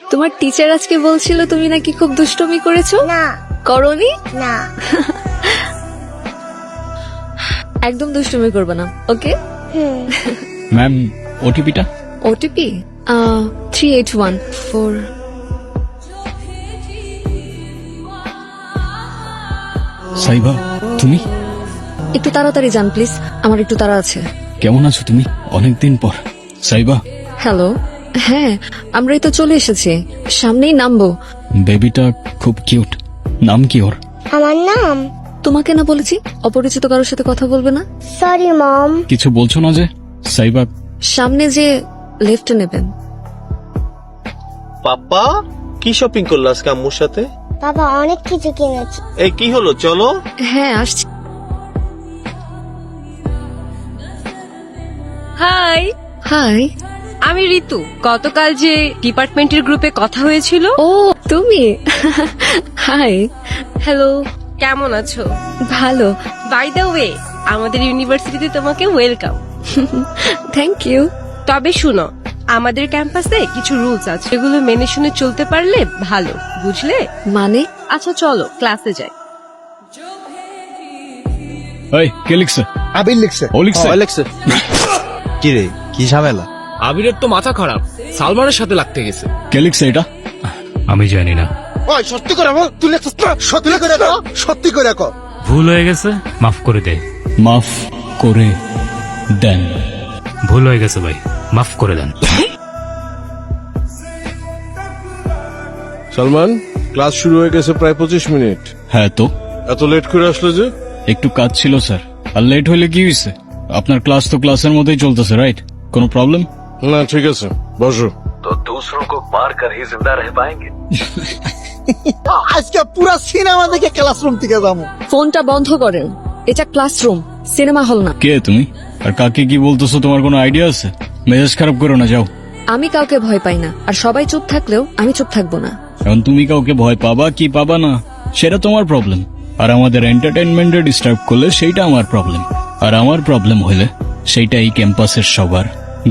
তোমার টিচার আজকে বলছিল তুমি নাকি খুব দুষ্টুমি করেছো। না করনি? না একদম দুষ্টুমি করবে না, ওকে? ম্যাম ওটিপিটা। ওটিপি 3814। সাইবা তুমি একটু তাড়াতাড়ি যান প্লিজ, আমার একটু তাড়া আছে। কেমন আছো তুমি? অনেকদিন পর। সাইবা হ্যালো, হ্যাঁ আমরাই তো চলে এসেছি, সামনেই নামবো। বেবিটা খুব কিউট। নাম কি ওর? আমার নাম তোমাকে না বলেছি অপরিচিত কারোর সাথে কথা বলবে না। Sorry mom. কিছু বলছো না যে? সাইবা সামনে যে লেফটে নেবেন। পাপা কি শপিং করলো আজকে আম্মুর সাথে? বাবা অনেক কিছু কিনেছি। এই কি হলো, চলো। হ্যাঁ আসছি। Hi, hi. আমি ঋতু। গতকাল যে ডিপার্টমেন্টের গ্রুপে কথা হয়েছিল। ও তুমি? হাই। হ্যালো। কেমন আছো? ভালো। বাই দ্য ওয়ে, আমাদের ইউনিভার্সিটিতে তোমাকে ওয়েলকাম। Thank you. তবে শুনো, আমাদের ক্যাম্পাসে কিছু রুলস আছে, এগুলো মেনে শুনে চলতে পারলে ভালো, বুঝলে? মানে? আচ্ছা চলো ক্লাসে যাই। এই কে লিখছে? আবির লিখছে। ও লিখছে? অ্যালেক্সে কি রে, কি ঝামেলা? আবিরের তো মাথা খারাপ, সালমানের সাথে লাগতে গেছে। কে লিখছে এটা? আমি জানি না, ওই সত্যি করে বল, তুই লিখছিস না? সত্যি করে কর, সত্যি করে কর। ভুল হয়ে গেছে, মাফ করে দে। মাফ করে দেন। ভুল হয়ে গেছে ভাই, মাফ করে দেন। সালমান, ক্লাস শুরু হয়ে গেছে প্রায় 25 মিনিট। হ্যাঁ তো এত লেট করে আসলে যে? একটু কাজ ছিল স্যার। আর লেট হইলে কি হয়েছে? আপনার ক্লাস তো ক্লাসের মধ্যেই চলতেছে, রাইট? কোনো প্রবলেম? না ঠিক আছে, বসো। আজকে পুরা সিনেমা দেখে ক্লাসরুম থেকে যাবো। ফোনটা বন্ধ করেন, এটা ক্লাসরুম, সিনেমা হল না। কে তুমি? আর কাকে কি বলতেছো তোমার কোনো আইডিয়া আছে? মেজাজ খারাপ করো না, যাও। আমি কাউকে ভয় পাই না, আর সবাই চুপ থাকলেও আমি চুপ থাকবো না। এখন তুমি কাউকে ভয় পাবা কি পাবা না সেটা তোমার প্রবলেম, আর আমাদের এন্টারটেইনমেন্টে ডিস্টার্ব করলে সেইটা আমার প্রবলেম, আর আমার প্রবলেম হইলে সেইটা এই ক্যাম্পাসের সবার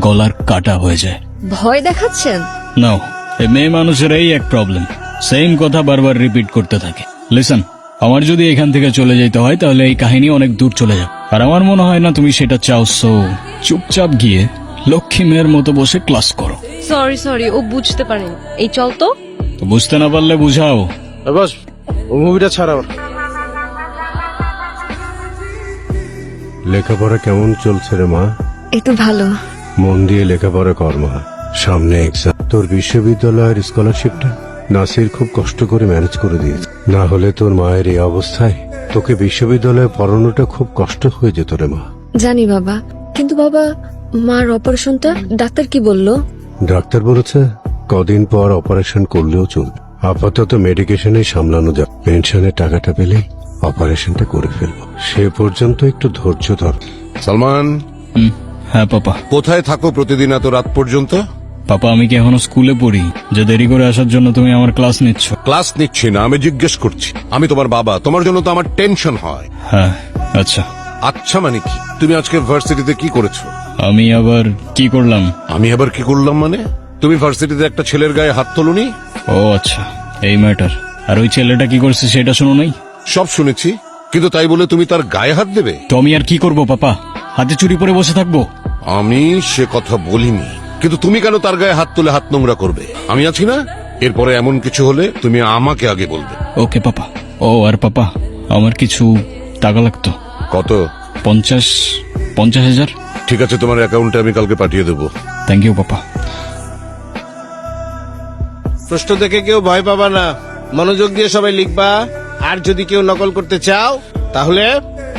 গলার কাটা হয়ে যায়। ভয় দেখাচ্ছেন? নাও, এই মেয়ে মানুষের এই এক প্রবলেম, সেম কথা বারবার রিপিট করতে থাকে। লিসন, আমার যদি এখান থেকে চলে যেতে হয় তাহলে এই কাহিনী অনেক দূর চলে যাবে, আর আমার মনে হয় না তুমি সেটা চাও। সো চুপচাপ গিয়ে লক্ষ্মী মেয়ের মতো বসে ক্লাস করো। সরি, ও বুঝতে পারেনি। এই চল তো। তো বুঝতে না পারলে বুঝাও। বাস, ও মুভিটা ছাড়াও। লেখাপড়া কেমন চলছে রে মা? এই তো ভালো। মন দিয়ে লেখাপড়া কর মা, সামনে এক্সাম। তোর বিশ্ববিদ্যালয়ের স্কলারশিপটা নাসির খুব কষ্ট করে ম্যানেজ করে দিয়েছে, না হলে তোর মায়ের এই অবস্থায় তোকে বিশ্ববিদ্যালয়ে পড়ানোটা খুব কষ্ট হয়ে যেত রে মা। জানি বাবা, কিন্তু বাবা মার অপারেশনটা ডাক্তার কি বললো? ডাক্তার বলেছে কদিন পর অপারেশন করলেও চলবে, আপাতত মেডিকেশনে সামলানো যাবে। পেনশনের টাকাটা পেলেই অপারেশনটা করে ফেলবো, সে পর্যন্ত একটু ধৈর্য ধর। সালমান, হ্যাঁ পাপা। কোথায় থাকো প্রতিদিন এত রাত পর্যন্ত? পাপা আমি কি এখনো স্কুলে পড়ি যে দেরি করে আসার জন্য তুমি আমার ক্লাস নিচ্ছ? ক্লাস নিচ্ছি না, আমি জিজ্ঞেস করছি। আমি তোমার বাবা, তোমার জন্য তো আমার টেনশন হয়। হ্যাঁ আচ্ছা। আচ্ছা মানে কি? তুমি আজকে ভার্সিটিতে কি করেছো? আমি আবার কি করলাম? আমি আবার কি করলাম মানে? তুমি ভার্সিটিতে একটা ছেলের গায়ে হাত তোলনি? ও আচ্ছা, এই ম্যাটার। আর ওই ছেলেটা কি করছে সেটা শুনো নাই? সব শুনেছি, কিন্তু তাই বলে তুমি তার গায়ে হাত দেবে? তো আমি আর কি করব পাপা? হাতে চুরি পরে বসে থাকবো? আমি সে কথা বলিনি, কিন্তু তুমি কেন তার গায়ে হাত তুলে হাত নোংরা করবে? আমি আছি না, এরপরে এমন কিছু হলে তুমি আমাকে আগে বলবে। ওকে পাপা। ও আর পাপা, আমার কিছু টাকা লাগতো। কত? 50,000। ঠিক আছে, তোমার অ্যাকাউন্টে আমি কালকে পাঠিয়ে দেবো। Thank you papa. প্রশ্ন দেখে কেউ ভয় পাবা না, মনোযোগ দিয়ে সবাই লিখবা। আর যদি কেউ নকল করতে চাও তাহলে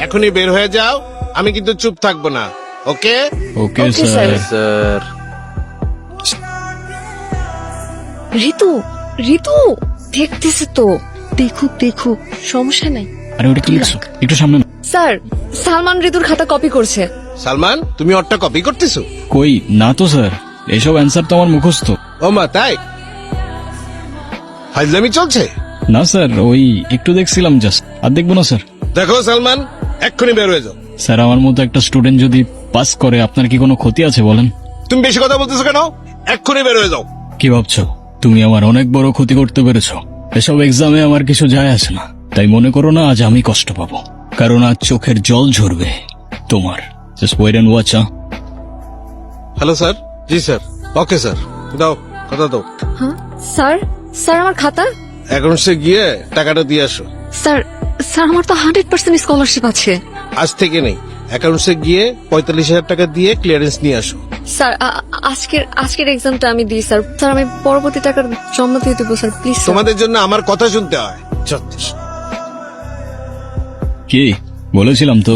এখনই বের হয়ে যাও, আমি কিন্তু চুপ থাকবো না। ওকে? ওকে Okay, স্যার। sir. ঋতু, ঋতু দেখতেছে তো। দেখুক, সমস্যা নাই। আরে ওটা কি লিখছো? একটু সামনে নাও। স্যার, সালমান ঋতুর খাতা কপি করছে। সালমান, তুমি ওরটা কপি করতেছো? কই না তো স্যার, এসব অ্যান্সার তো আমার মুখস্থ। ও মা, তাই? ফাইজলামি চলছে? না স্যার, ওই একটু দেখছিলাম জাস্ট, আর দেখবো না স্যার। দেখো সালমান, এক্ষুনি বের হয়ে যাও। স্যার আমার মতো একটা স্টুডেন্ট যদি পাস করে আপনার কি কোনো ক্ষতি আছে বলেন? তুমি বেশি কথা বলতেছো কেন? এক্ষুনি বের হয়ে যাও। কি ভাবছো তুমি আমার অনেক বড় ক্ষতি করতে পেরেছো। এসব এক্সামে আমার কিছু যায় আসে না, তাই মনে করো না আজ আমি কষ্ট পাবো, কারণ আজ চোখের জল ঝরবে তোমার। Just wait and watch. Hello sir. জি স্যার। ওকে স্যার, দাও কথা দাও। হ্যাঁ স্যার, স্যার আমার খাতা। অ্যাকাউন্টসে গিয়ে টাকাটা দিয়ে আসো। স্যার, স্যার আমার তো 100% স্কলারশিপ আছে। আজ থেকে নেই, অ্যাকাউন্টসে গিয়ে 45,000 টাকা দিয়ে ক্লিয়ারেন্স নিয়ে আসো। স্যার আজকের এক্সামটা আমি দিই স্যার। স্যার আমি পরবর্তী টাকার জমা দিয়ে দেবো স্যার, প্লিজ। তোমাদের জন্য আমার কথা শুনতে হয়। ছত্রিশ। কি বলেছিলাম তো,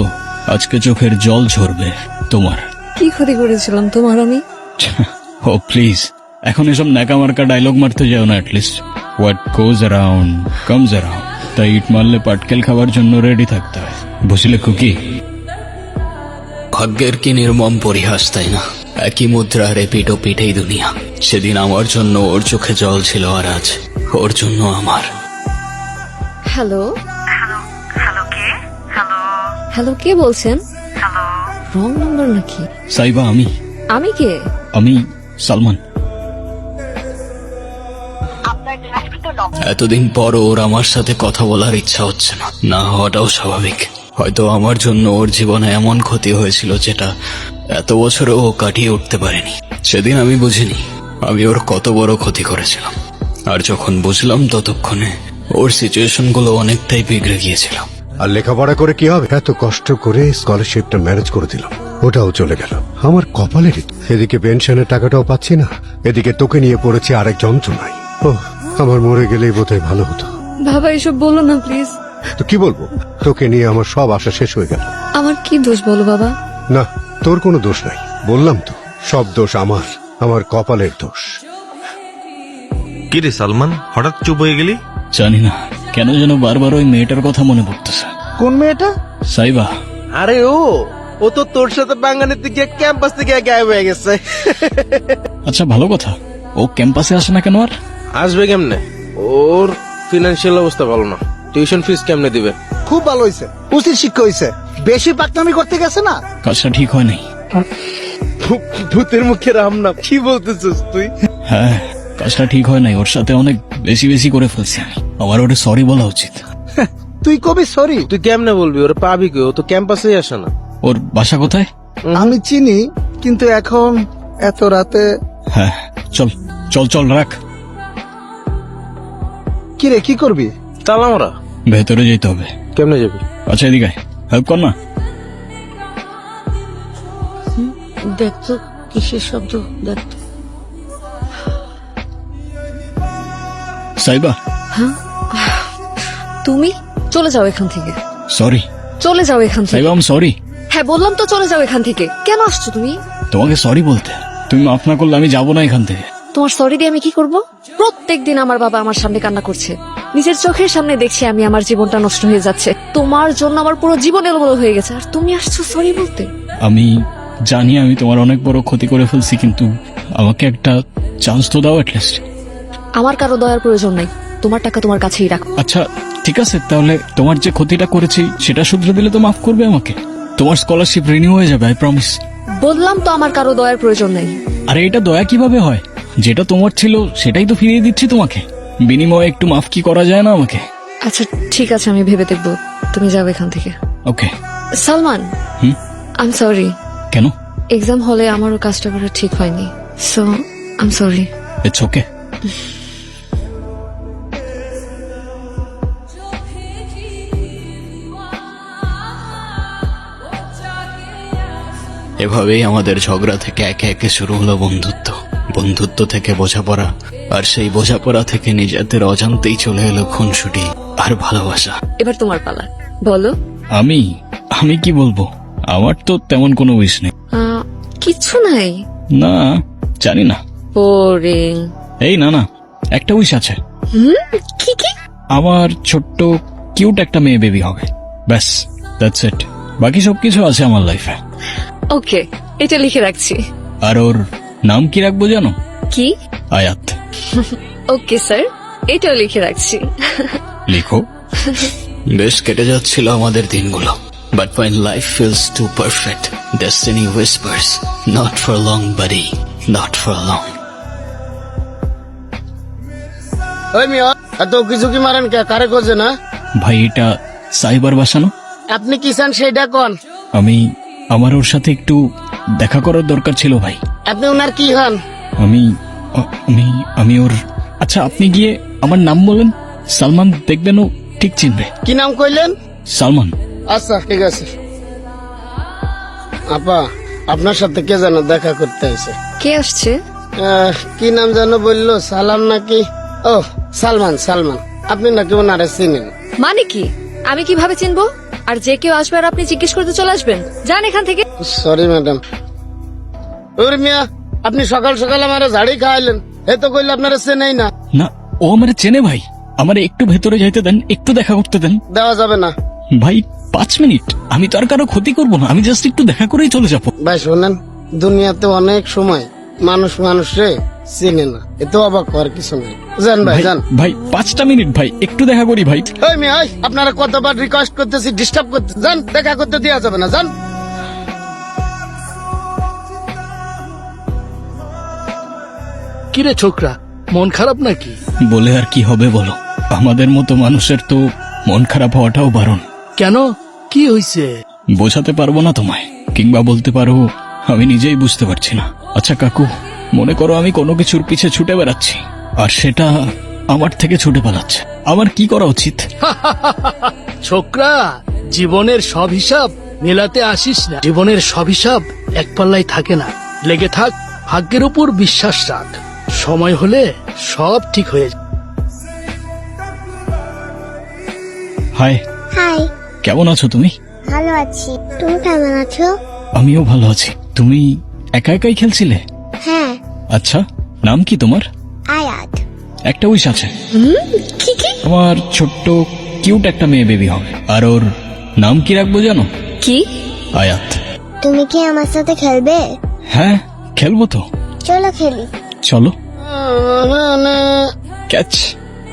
আজকে চোখের জল ঝরবে তোমার। কি ক্ষতি করেছিলাম তোমার আমি? ও প্লিজ, এখন এসব ন্যাকামার্কা ডায়লগ মারতে যাও না। At least what goes around comes around, তাই ইট মারলে পাটকেল খাবার জন্য রেডি থাকতে হয়, বুঝলে কুকি? ভাগ্যের কি নির্মম পরিহাস, তাই না? একই মুদ্রার এপিঠ ও পিঠেই দুনিয়া। সেদিন আমার জন্য ওর চোখে জল ছিল, আর আজ ওর জন্য আমার। হ্যালো হ্যালো, কে বলছেন? রং নাম্বার নাকি? সাইবা, আমি কে? আমি সালমান। এতদিন পর ওর আমার সাথে কথা বলার ইচ্ছা হচ্ছে না, না হওয়াটাও স্বাভাবিক। হয়তো আমার জন্য ওর জীবনে এমন ক্ষতি হয়েছিল যেটা এত বছরে ও কাটিয়ে উঠতে পারেনি। সেদিন আমি বুঝিনি আমি ওর কত বড় ক্ষতি করেছিলাম, আর যখন বুঝলাম ততক্ষণে ওর সিচুয়েশন গুলো অনেকটাই বিগড়ে গিয়েছিল। আর লেখাপড়া করে কি হবে? এত কষ্ট করে স্কলারশিপটা ম্যানেজ করে দিলাম, ওটাও চলে গেল। আমার কপালেরই। এদিকে পেনশনের টাকাটাও পাচ্ছি না, এদিকে তোকে নিয়ে পড়েছি আরেক যন্ত্রণায়। ও, আমার মরে গেলেই বোধহয় ভালো হতো। বাবা এসব বলো না প্লিজ। তো কি বলবো? তোকে নিয়ে আমার সব আশা শেষ হয়ে গেল। আমার কি দোষ বলো বাবা? না, তোর কোনো দোষ নাই। বললাম তো, সব দোষ আমার কপালের দোষ। কি রে সালমান, হঠাৎ চুপ হয়ে গেলি? জানি না কেন যেন বারবার ওই মেয়েটার কথা মনে পড়তেছে। কোন মেয়েটা? সাইবা। আরে ও তো তোর সাথে বাঙালিতে গিয়ে ক্যাম্পাস থেকে গায়েব হয়ে গেছে। আচ্ছা ভালো কথা, ও ক্যাম্পাসে আসে না কেন? আর আসবে কেমনে? ওর ফিনান্সিয়াল অবস্থা ভালো না, টিউশন ফিস কেমনে দিবে? খুব ভালো হয়েছে, উচিত শিক্ষা হয়েছে। বেশি পাকনামি করতে গেছে না। কাজটা ঠিক হয় নাই। ভূতের মুখে রাম না, কি বলতেছিস তুই? হ্যাঁ, কাজটা ঠিক হয় নাই। ওর সাথে অনেক বেশি বেশি করে ফেলছি আমি। আমার ওটা সরি বলা উচিত। তুই কবি সরি? তুই কেমনে বলবি? ওর পাবি কে? ও তো ক্যাম্পাসেই আসে না। ওর বাসা কোথায়? আমি চিনি, কিন্তু এখন এত রাতে। হ্যাঁ, চল চল চল, রাখ। কি রে, কি করবি? তালা মারা। ভেতরে যেতে হবে। কেমনে যাবি? আচ্ছা এদিকে হেল্প কর না। দেখ তো কিসের শব্দ, দেখ তো। সাইবা, তুমি চলে যাও এখান থেকে। সরি। চলে যাও এখান থেকে। Saiba, I am sorry. হ্যাঁ বললাম তো চলে যাও এখান থেকে। কেন আসছো তুমি? তোমাকে সরি বলতে। তুমি মাফ না করলে আমি যাবো না এখান থেকে। তোমার সরি দিয়ে আমি কি করব? প্রত্যেকদিন আমার বাবা আমার সামনে কান্না করছে, নিজের চোখের সামনে দেখছি আমি আমার জীবনটা নষ্ট হয়ে যাচ্ছে। তোমার জন্য আমার পুরো জীবন এলোমেলো হয়ে গেছে, আর তুমি আসছো সরি বলতে। আমি জানি আমি তোমার অনেক বড় ক্ষতি করে ফেলছি, কিন্তু আমাকে একটা চান্স তো দাও অ্যাটলিস্ট। আমার কারো দয়ার প্রয়োজন নাই, তোমার টাকা তোমার কাছেই রাখো। আচ্ছা ঠিক আছে, তাহলে তোমার যে ক্ষতিটা করেছি সেটা শুধরে দিলে তো মাফ করবে আমাকে? তোমার স্কলারশিপ রিনিউ হয়ে যাবে, আই প্রমিস। বললাম তো আমার কারো দয়ার প্রয়োজন নেই। আরে এটা দয়া কিভাবে হয়? যেটা তোমার ছিল সেটাই তো ফিরিয়ে দিচ্ছি তোমাকে, বিনিময়ে একটু মাফ কি করা যায় না আমাকে? আচ্ছা ঠিক আছে, আমি ভেবে দেখবো। তুমি যাও এখান থেকে। Okay. Salman, I am sorry. কেন? এক্সাম হলে আমারও কাজটা করা ঠিক হয়নি, so I am sorry. It's okay. এভাবেই আমাদের ঝগড়া থেকে একে একে শুরু হলো বন্ধুত্ব, বন্ধুত্ব থেকে বোঝাপড়া, আর সেই বোঝাপড়া থেকে নিজেদের অজান্তেই চলে এলো খুনসুটি আর ভালোবাসা। এবার তোমার পালা, বলো। আমি কি বলবো? আমার তো তেমন কোনো উইশ নেই। কিচ্ছু নাই? না, জানি না। বোরিং। এই না না, একটা উইশ আছে। কি কি? আমার ছোট্ট কিউট একটা মেয়ে বেবি হবে, ব্যাস, দ্যাটস ইট। বাকি সবকিছু আছে আমার লাইফে। ওকে, এটা লিখে রাখছি। আর ওর নাম কি রাখবো জানো? কি? আয়াত। ওকে স্যার, এটাও লিখে রাখছি। লিখো। বেশ কেটে যাচ্ছিল আমাদের দিনগুলো, but when life feels too perfect, destiny whispers, not for long buddy, not for long. ওই মিয়া এত কিছু কি মারেন কে কারে খোঁজে না? ভাই এটা সাইবার বাসানো। আপনি কি চান সেইটা কোন? আমার ওর সাথে একটু দেখা করার দরকার ছিল ভাই। আপনি ওনার কি হন? আমি আমি আমি ওর। আচ্ছা আপনি গিয়ে আমার নাম বলেন, সালমান, দেখবেন ও ঠিক চিনবে। কি নাম কইলেন? সালমান। আচ্ছা ঠিক আছে। আপা আপনার সাথে কে যেন দেখা করতে এসে। কে আসছে? কি নাম যেন বললো, সালাম নাকি? ও সালমান। সালমান আপনি নাকি ওনারে চিনেন? মানে কি? আমি কিভাবে চিনবো? আর যে কেউ আসবে আর আপনি জিজ্ঞেস করতে চলে আসবেন? যান এখান থেকে। Sorry madam. ওরে মিয়া আপনি সকাল সকাল আমার ঝাড়ি খাওয়াইলেন, এ তো কইলে আপনারা চেনেই না। না, ও আমার চেনে ভাই। আমার একটু ভেতরে যাইতে দেন, একটু দেখা করতে দেন। দেওয়া যাবে না ভাই 5 মিনিট। আমি তো আর কারো ক্ষতি করবো না, আমি জাস্ট একটু দেখা করেই চলে যাবো। ভাই শোনেন, দুনিয়াতে অনেক সময় মানুষ মানুষে চিনে না, এত অবাক হওয়ার কিছু নেই। যান ভাই যান। ভাই 5টা মিনিট ভাই, একটু দেখা করি ভাই। ওই মিয়া ওই, আপনারা কতবার রিকোয়েস্ট করতেছি, ডিস্টার্ব করতে যান, দেখা করতে দেওয়া যাবে না, যান। কিরে ছোকরা, মন খারাপ নাকি? বলে আর কি হবে বলো, আমাদের মতো মানুষের তো মন খারাপ হওয়াটাও বারণ। কেন, কি হইছে? বোঝাতে পারবো না তোমায়, কিংবা বলতে পারো আমি নিজেই বুঝতে পারছি না। আচ্ছা কাকু, মনে করো আমি কোনো কিছুর পিছে ছুটে বেড়াচ্ছি, আর সেটা আমার থেকে ছুটে পালাচ্ছে। আমার কি করা উচিত? ছোকরা, জীবনের সব হিসাব মেলাতে আসিস না। জীবনের সব হিসাব এক পাল্লাই থাকে না। লেগে থাক, ভাগ্যের উপর বিশ্বাস রাখ, সময় হলে সব ঠিক হয়ে যাবে। হাই, হাই, কেমন আছো তুমি? ভালো আছি। তুমি কেমন আছো? আমিও ভালো আছি। তুমি একা একাই খেলছিলে? হ্যাঁ। আচ্ছা, নাম কি তোমার? আয়াত। একটা উইশ আছে। কি কি? আমার ছোট্ট কিউট একটা মেয়ে বেবি হবে, আর ওর নাম কি রাখবো জানো? কি? আয়াত। তুমি কি আমার সাথে খেলবে? হ্যাঁ, খেলবো তো। চলো খেলি। চলো। ক্যাচ।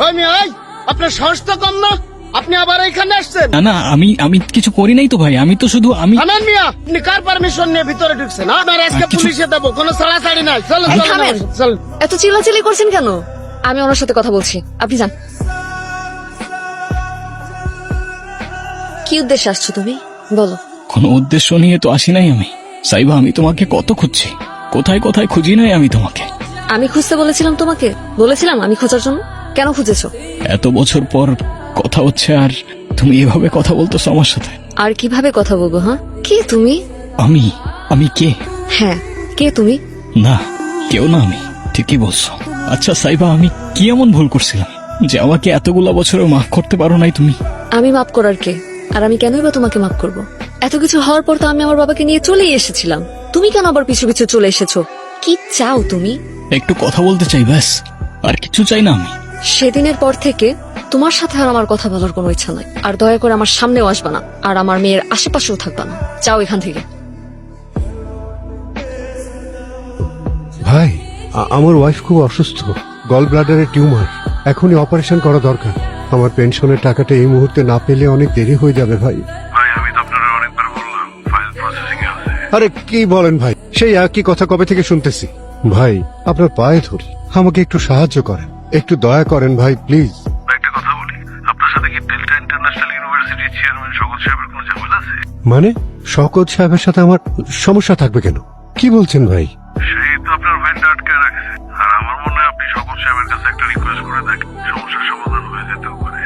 ওই মিয়া ওই, আপনার সাহস তো কম না, আপনি আবার এখানে আসছেন? না না, আমি কিছু করি নাই তো ভাই, আমি তো শুধু থামেন মিয়া, আপনি কার পারমিশন নিয়ে ভিতরে ঢুকছেন? আপনার আজকে পুলিশে দেবো, কোনো ছাড়াছাড়ি নাই। চলো এই চলো থামেন। চলো। এত চিল্লাচিল্লি করছেন কেন? আমি ওনার সাথে কথা বলছি, আপনি যান। কি উদ্দেশ্যে আসছো তুমি, বলো। কোনো উদ্দেশ্য নিয়ে তো আসি নাই আমি। সাইবা, আমি তোমাকে কত খুঁজছি, কোথায় কোথায় খুঁজি নাই আমি তোমাকে। আমি খুঁজতে বলেছিলাম তোমাকে? বলেছিলাম আমি খোঁজার জন্য? কেন খুঁজেছো? এত বছর পর কথা হচ্ছে আর তুমি এভাবে কথা বলতেছো আমার সাথে। আর কিভাবে কথা বলবো? হ্যাঁ, কে তুমি? আমি কে? হ্যাঁ, কে তুমি? না, কেউ না, আমি ঠিকই বলছো। আচ্ছা সাইবা, আমি কি এমন ভুল করছিলাম যে আমাকে এতগুলা বছরেও মাফ করতে পারো নাই তুমি? আমি মাফ করার কে? আর আমি কেনই বা তোমাকে মাফ করব? এত কিছু হওয়ার পর তো আমি আমার বাবাকে নিয়ে চলেই এসেছিলাম। তুমি কেন আবার পিছু পিছু চলে এসেছো? কি চাও তুমি? একটু কথা বলতে চাই, ব্যাস, আর কিছু চাই না আমি। সেদিনের পর থেকে তোমার সাথে আর আমার কথা বলার কোনো ইচ্ছা নাই। আর দয়া করে আমার সামনেও আসবা না, আর আমার মেয়ের আশেপাশেও থাকবা না। যাও এখান থেকে। ভাই, আমার ওয়াইফ খুব অসুস্থ, গল ব্লাডারের টিউমার, এখনই অপারেশন করা দরকার। আমার পেনশনের টাকাটা এই মুহূর্তে না পেলে অনেক দেরি হয়ে যাবে ভাই। আরে কি বলেন ভাই, সেই একই কথা কবে থেকে শুনতেছি। ভাই আপনার পায়ে ধরি, আমাকে একটু সাহায্য করেন, একটু দয়া করেন ভাই, প্লিজ। একটা কথা বলি, আপনার সাথে কি ডেল্টা ইন্টারন্যাশনাল ইউনিভার্সিটির চেয়ারম্যান শওকত সাহেবের কোনো ঝামেলা আছে? মানে শওকত সাহেবের সাথে আমার সমস্যা থাকবে কেন? কি বলছেন ভাই? সেই তো আপনার ভ্যানটা আটকে রাখছে, আর আমার মনে হয় আপনি শওকত সাহেবের কাছে একটা রিকোয়েস্ট করে থাকেন, সমস্যার সমাধান হয়ে যেতেও পারে।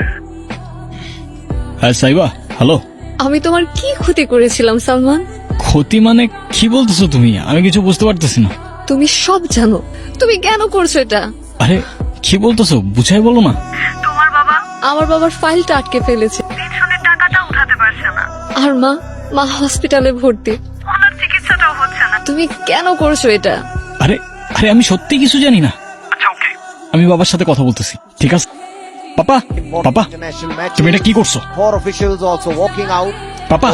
হ্যাঁ সাইবা, হ্যালো। আমি তোমার কি ক্ষতি করেছিলাম সালমান? ক্ষতি মানে কি বলতেছো তুমি? আমি কিছু বুঝতে পারতেছি না। তুমি সব জানো, তুমি কেন করছো এটা? আরে কি বলতেছো, বুঝাই বলো না। আমার বাবার ফাইলটা আটকে ফেলেছে, পেনশনের টাকাটা উঠাতে পারছে না, আর মা হসপিটালে ভর্তি, ওনার চিকিৎসাটাও হচ্ছে না। তুমি কেন করছো এটা? আরে আরে আমি সত্যি কিছু জানি না। আচ্ছা ওকে, আমি বাবার সাথে কথা বলতেছি, ঠিক আছে? পাপা, পাপা, তুমি এটা কি করছো? পাপা,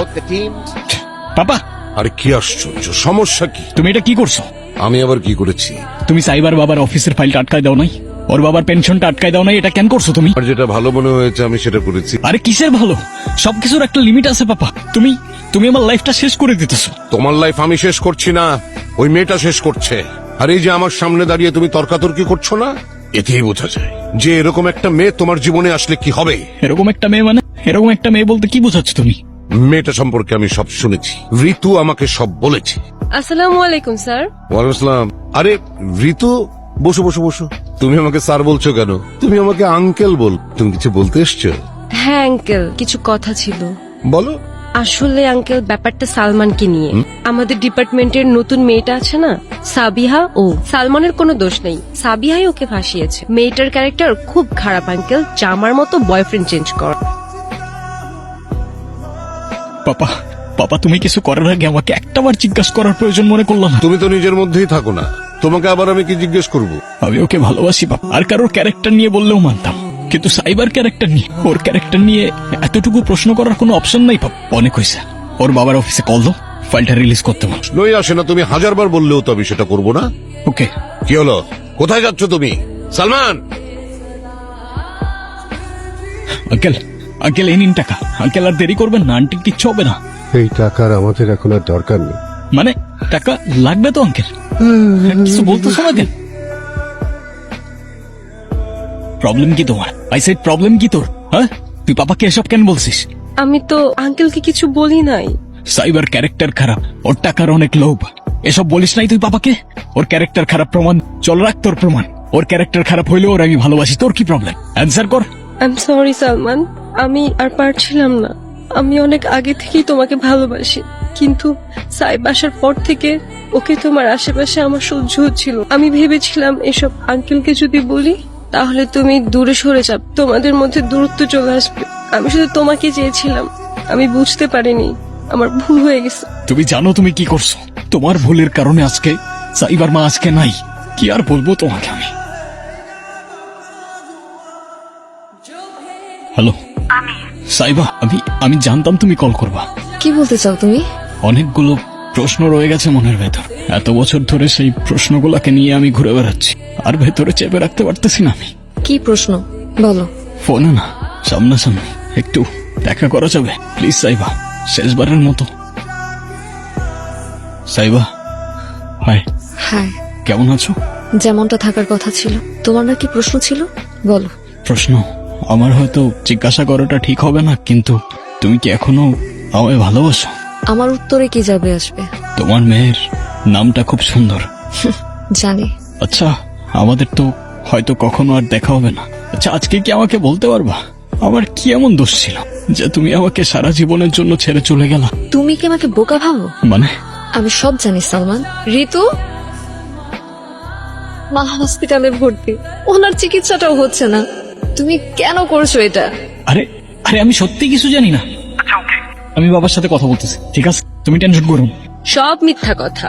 পাপা, আরে কি আশ্চর্য, সমস্যা কি? তুমি এটা কি করছো? আমি আবার কি করেছি? তুমি সাইবার বাবার অফিসের ফাইলটা আটকায় দাও নাই, ওর বাবার পেনশনটা আটকায় দাও নাই, এটা কেন করছো তুমি? আর যেটা ভালো মনে হয়েছে আমি সেটা করেছি। আরে কিসের ভালো? সবকিছুর একটা লিমিট আছে পাপা। তুমি তুমি আমার লাইফটা শেষ করে দিতেছো। তোমার লাইফ আমি শেষ করছি না, ওই মেয়েটা শেষ করছে। আর এই যে আমার সামনে দাঁড়িয়ে তুমি তর্কাতর্কি করছো না, এতেই বোঝা যায় যে এরকম একটা মেয়ে তোমার জীবনে আসলে কি হবে। এরকম একটা মেয়ে মানে? এরকম একটা মেয়ে বলতে কি বোঝাচ্ছ তুমি? মেয়েটা সম্পর্কে আমি সব শুনেছি, ঋতু আমাকে সব বলেছে। আসসালামু আলাইকুম স্যার। ওয়ালাইকুম আসসালাম। আরে ঋতু, বসো বসো বসো। তুমি আমাকে স্যার বলছো কেন? তুমি আমাকে আঙ্কেল বল। তুমি কিছু বলতে এসছো? হ্যাঁ আঙ্কেল, কিছু কথা ছিল। বলো। আসলে আঙ্কেল, ব্যাপারটা সালমানকে নিয়ে। আমাদের ডিপার্টমেন্টের নতুন মেয়েটা আছে না, সাবিহা, ও সালমানের কোনো দোষ নেই, সাবিহাই ওকে ফাঁসিয়েছে। মেয়েটার ক্যারেক্টার খুব খারাপ আঙ্কেল, জামার মতো বয়ফ্রেন্ড চেঞ্জ কর। পাপা, পাপা তুমি কিছু করার আগে আমাকে একটাবার জিজ্ঞাসা করার প্রয়োজন মনে করলো না? তুমি তো নিজের মধ্যেই থাকো না, তোমাকে আবার আমি কি জিজ্ঞেস করব? আমি ওকে ভালোবাসি বাবা, আর কারোর ক্যারেক্টার নিয়ে বললেও মানতাম, কিন্তু সাইবার ক্যারেক্টার নিয়ে, ওর ক্যারেক্টার নিয়ে এতটুকু প্রশ্ন করার কোনো অপশন নাই বাবা। অনেক হয়েছে, ওর বাবার অফিসে কল দাও, ফাইলটা রিলিজ করতে বল। নই আসে না, তুমি হাজারবার বললেও তো আমি সেটা করবো না। ওকে। কি হলো, কোথায় যাচ্ছ তুমি? সালমান! আঙ্কেল, আঙ্কেল এই নিন টাকা। আঙ্কেল আর দেরি করবেন না, আন্টির কিচ্ছু হবে না। এই টাকার আমাদের এখন আর দরকার নেই। মানে টাকা লাগবে তো আঙ্কেল? কিছু বলতেছো না কেন? প্রবলেম কি তোমার? আই সেড প্রবলেম কি তোর? হ্যাঁ, তুই পাপাকে এসব কেন বলছিস? আমি তো আঙ্কেলকে কিছু বলি নাই। সাইবার ক্যারেক্টার খারাপ, ওর টাকার অনেক লোভ, এসব বলিস নাই তুই পাপাকে? ওর ক্যারেক্টার খারাপ প্রমাণ, চল রাখ তোর প্রমাণ। ওর ক্যারেক্টার খারাপ হইলেও ওর আমি ভালোবাসি, তোর কি প্রবলেম? অ্যান্সার কর। আই এম সরি সালমান, আমি আর পারছিলাম না। আমি অনেক আগে থেকেই তোমাকে ভালোবাসি, কিন্তু সাইব আসার পর থেকে ওকে তোমার আশেপাশে আমার সহ্য হচ্ছিল। আমি ভেবেছিলাম এসব আঙ্কেলকে যদি বলি তাহলে তুমি দূরে সরে যাবে, তোমাদের মধ্যে দূরত্ব চলে আসবে। আমি শুধু তোমাকে চেয়েছিলাম, আমি বুঝতে পারিনি, আমার ভুল হয়ে গেছে। তুমি জানো তুমি কি করছো? তোমার ভুলের কারণে আজকে সাইবার মা আজকে নাই। কি আর বলবো তোমাকে আমি। হ্যালো সাইবা, আমি জানতাম তুমি কল করবা। কি বলতে চাও তুমি? অনেকগুলো প্রশ্ন রয়ে গেছে মনের ভেতর, এত বছর ধরে সেই প্রশ্নগুলোকে নিয়ে আমি ঘুরে বেড়াচ্ছি, আর ভেতরে চেপে রাখতে পারতেছি না আমি। কি প্রশ্ন বলো? ফোনে না, সামনাসামনি একটু দেখা করা যাবে প্লিজ সাইবা, শেষবারের মতো। সাইবা, হাই। হ্যাঁ, কেমন আছো? যেমনটা থাকার কথা ছিল। তোমার নাকি প্রশ্ন ছিল, বলো। প্রশ্ন আমার হয়তো জিজ্ঞাসা করাটা ঠিক হবে না, কিন্তু তুমি কি এখনো আমায় ভালোবাসো? আমার উত্তরে কি যাবে আসবে? তোমার মেয়ের নামটা খুব সুন্দর। জানি। আচ্ছা, আমাদের তো হয়তো কখনো আর দেখা হবে না। আচ্ছা, আজকে কি আমাকে বলতে পারবা আমার কি এমন দোষ ছিল যে তুমি আমাকে সারা জীবনের জন্য ছেড়ে চলে গেলা? তুমি কি আমাকে বোকা ভাবো? মানে আমি সব জানি সালমান। ঋতু মা হসপিটালে ভর্তি, ওনার চিকিৎসাটাও হচ্ছে না। তুমি কেন করছো এটা? আরে আরে আমি সত্যি কিছু জানি না। আমি বাবার সাথে কথা বলতেছি, ঠিক আছে? তুমি টেনশন করো না। সব মিথ্যা কথা,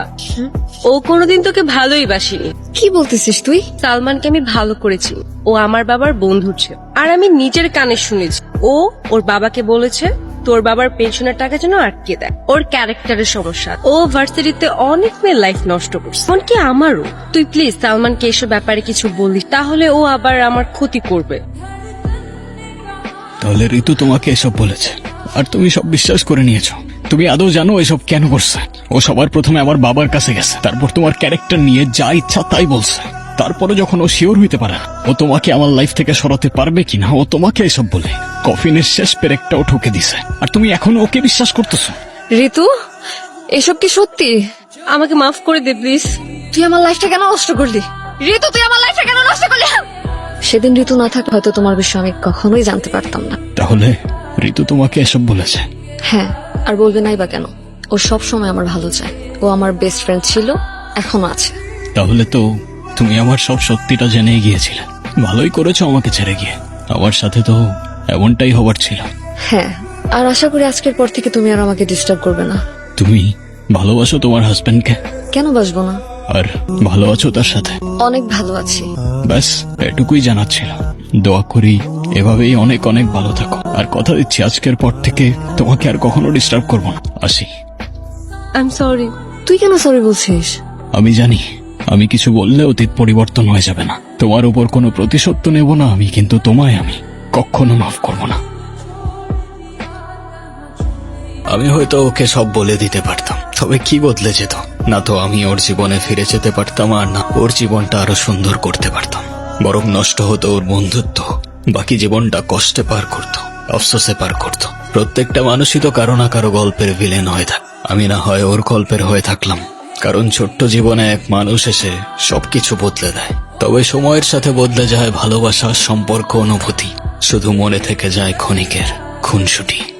ও কোনোদিন তোকে ভালোই বাসিনি। কি বলতেছিস তুই? সালমানকে আমি ভালো করেছি, ও আমার বাবার বন্ধু ছিল, আর আমি নিজের কানে শুনেছি ও ওর বাবাকে বলেছে তোর বাবার পেনশনের টাকা যেন আটকে দেয়। ওর ক্যারেক্টারের সমস্যা, ও ভার্সিটিতে অনেক মেয়ের লাইফ নষ্ট করছে, এমনকি আমারও। তুই প্লিজ সালমানকে এসব ব্যাপারে কিছু বলিস, তাহলে ও আবার আমার ক্ষতি করবে। তাহলে ঋতু তোমাকে এসব বলেছে আর তুমি সব বিশ্বাস করে নিয়েছো? তুমি আদৌ জানো এসব কেন করছে? ও সবার প্রথমে আমার বাবার কাছে গেছে, তারপর তোমার ক্যারেক্টার নিয়ে যা ইচ্ছা তাই বলছে। তারপরে যখন ও শিওর হইতে পারে না ও তোমাকে আমার লাইফ থেকে সরাতে পারবে কিনা, ও তোমাকে এসব বলে কফিনের শেষ পেরেকটাও ঠকে দিছে, আর তুমি এখনো ওকে বিশ্বাস করতেছো? ঋতু, এসব কি সত্যি? আমাকে মাফ করে দে প্লিজ। তুই আমার লাইফটা কেন নষ্ট করলি? ঋতু, তুই আমার লাইফটা কেন নষ্ট করলি? সেদিন ঋতু না থাকলে হয়তো তোমার বিষয় আমি কখনোই জানতে পারতাম না। তাহলে ঋতু তোমাকে এসব বলেছে? হ্যাঁ, আর বলবে নাই বা কেন? ও সব সময় আমার ভালো চায়, ও আমার বেস্ট ফ্রেন্ড ছিল, এখনো আছে। তাহলে তো তুমি আমার সব সত্যিটা জেনে গিয়েছিলে। ভালোই করেছো আমাকে ছেড়ে গিয়ে, আমার সাথে তো এমনটাই হবার ছিল। হ্যাঁ, আর আশা করি আজকের পর থেকে তুমি আর আমাকে ডিস্টার্ব করবে না। তুমি ভালোবাসো তোমার হাজবেন্ডকে? কেন বাসবো না? আর ভালো আছো তার সাথে? অনেক ভালো আছি। ব্যাস এটুকুই জানাচ্ছিল। দোয়া করি এভাবেই অনেক অনেক ভালো থাকো, আর কথা দিচ্ছি আজকের পর থেকে তোমাকে আর কখনো ডিস্টার্ব করবো না। আসি। I am sorry. তুই কেন সরি বলছিস? আমি জানি আমি কিছু বললে অতীত পরিবর্তন হয়ে যাবে না, তোমার উপর কোনো প্রতিশোধ তো নেব না আমি, কিন্তু তোমায় আমি কখনো মাফ করব না। আমি হয়তো ওকে সব বলে দিতে পারতাম, তবে কি বদলে যেত? না তো আমি ওর জীবনে ফিরে যেতে পারতাম, আর না ওর জীবনটা আরো সুন্দর করতে পারতাম। বরং নষ্ট হতো ওর বন্ধুত্ব। বাকি জীবনটা কষ্টে পার করত, অফসোসে পার করত। প্রত্যেকটা মানুষই তো কারো না কারো গল্পের ভিলেন হয়ে থাকে। আমি না হয় ওর গল্পের হয়ে থাকলাম, কারণ ছোট্ট জীবনে এক মানুষ এসে সবকিছু বদলে দেয়। তবে সময়ের সাথে বদলে যায় ভালোবাসা, সম্পর্ক, অনুভূতি। শুধু মনে থেকে যায় ক্ষণিকের খুনসুটি।